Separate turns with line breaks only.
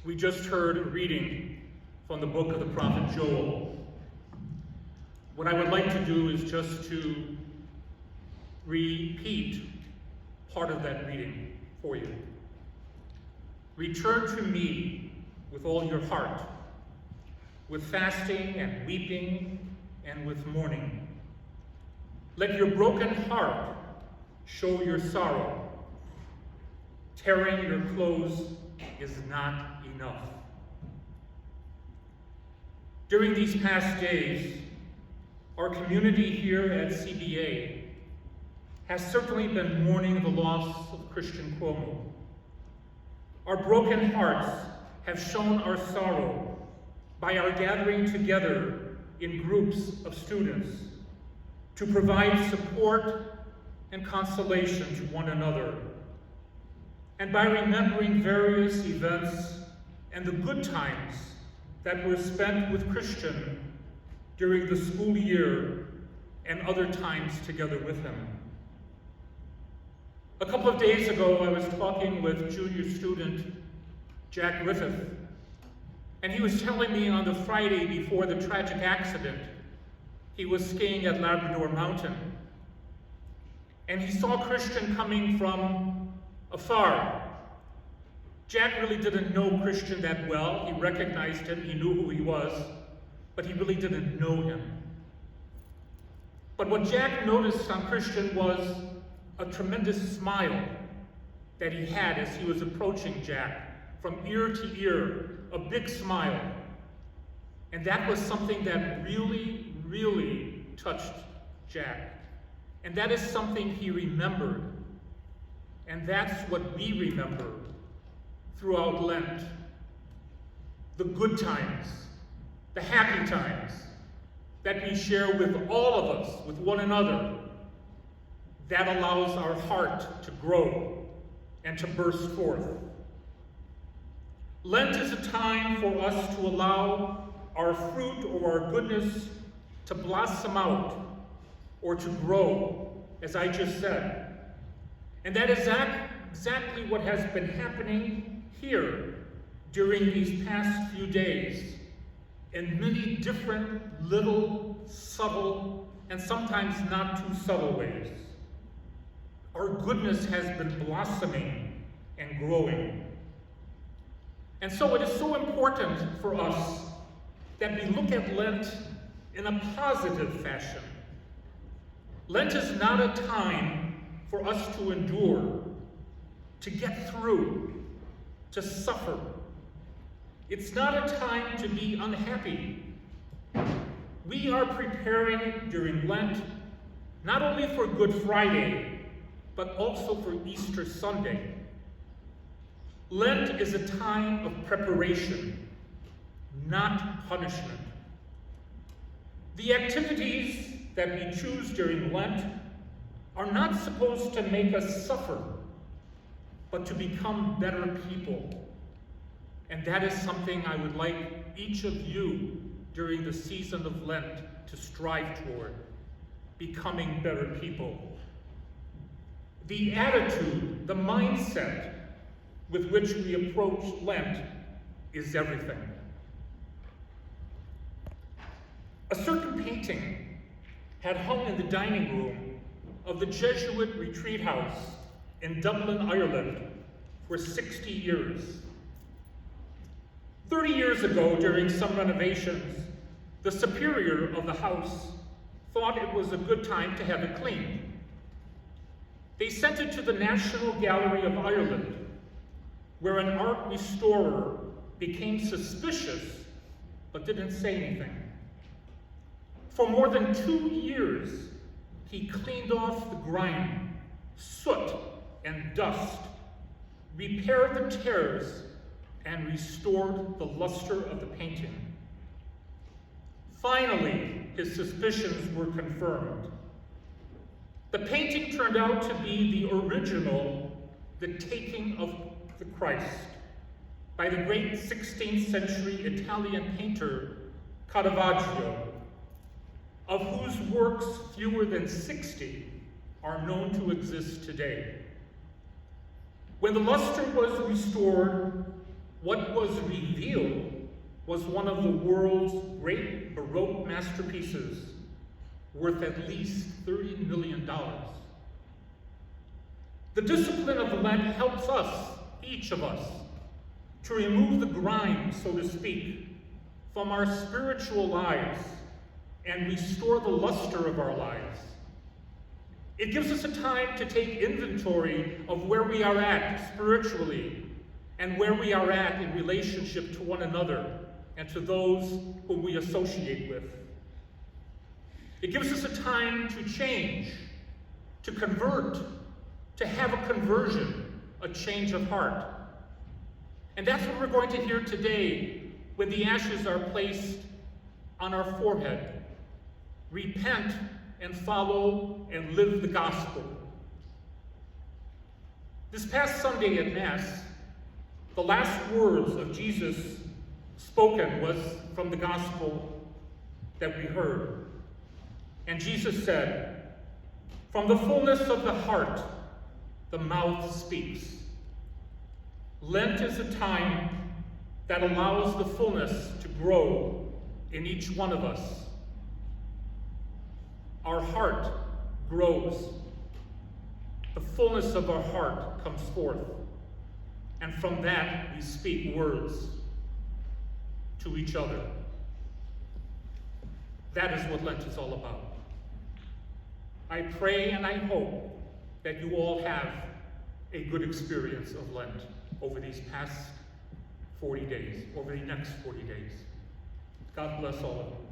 We just heard a reading from the book of the prophet Joel. What I would like to do is just to repeat part of that reading for you. Return to me with all your heart, with fasting and weeping and with mourning. Let your broken heart show your sorrow. Tearing your clothes is not enough. During these past days, our community here at CBA has certainly been mourning the loss of Christian Cuomo. Our broken hearts have shown our sorrow by our gathering together in groups of students to provide support and consolation to one another, and by remembering various events and the good times that were spent with Christian during the school year and other times together with him. A couple of days ago, I was talking with junior student Jack Griffith, and he was telling me on the Friday before the tragic accident, he was skiing at Labrador Mountain, and he saw Christian coming from afar. Jack really didn't know Christian that well. He recognized him, he knew who he was, but he really didn't know him. But what Jack noticed on Christian was a tremendous smile that he had as he was approaching Jack, from ear to ear, a big smile. And that was something that really, really touched Jack. And that is something he remembered. And that's what we remember throughout Lent. The good times, the happy times that we share with all of us, with one another, that allows our heart to grow and to burst forth. Lent is a time for us to allow our fruit or our goodness to blossom out or to grow, as I just said. And that is exactly what has been happening here during these past few days in many different little, subtle, and sometimes not too subtle ways. Our goodness has been blossoming and growing. And so it is so important for us that we look at Lent in a positive fashion. Lent is not a time for us to endure, to get through, to suffer. It's not a time to be unhappy. We are preparing during Lent not only for Good Friday, but also for Easter Sunday. Lent is a time of preparation, not punishment. The activities that we choose during Lent are not supposed to make us suffer, but to become better people. And that is something I would like each of you during the season of Lent to strive toward, becoming better people. The attitude, the mindset with which we approach Lent is everything. A certain painting had hung in the dining room of the Jesuit retreat house in Dublin, Ireland, for 60 years. 30 years ago, during some renovations, the superior of the house thought it was a good time to have it cleaned. They sent it to the National Gallery of Ireland, where an art restorer became suspicious but didn't say anything. For more than 2 years, he cleaned off the grime, soot, and dust, repaired the tears, and restored the luster of the painting. Finally, his suspicions were confirmed. The painting turned out to be the original, The Taking of the Christ, by the great 16th century Italian painter Caravaggio, of whose works fewer than 60 are known to exist today. When the luster was restored, what was revealed was one of the world's great Baroque masterpieces, worth at least $30 million. The discipline of Lent helps us, each of us, to remove the grime, so to speak, from our spiritual lives and restore the luster of our lives. It gives us a time to take inventory of where we are at spiritually and where we are at in relationship to one another and to those whom we associate with. It gives us a time to change, to convert, to have a conversion, a change of heart. And that's what we're going to hear today when the ashes are placed on our forehead. Repent and follow and live the gospel. This past Sunday at Mass, the last words of Jesus spoken was from the gospel that we heard. And Jesus said, "From the fullness of the heart, the mouth speaks." Lent is a time that allows the fullness to grow in each one of us. Our heart grows. The fullness of our heart comes forth. And from that, we speak words to each other. That is what Lent is all about. I pray and I hope that you all have a good experience of Lent over these past 40 days, over the next 40 days. God bless all of you.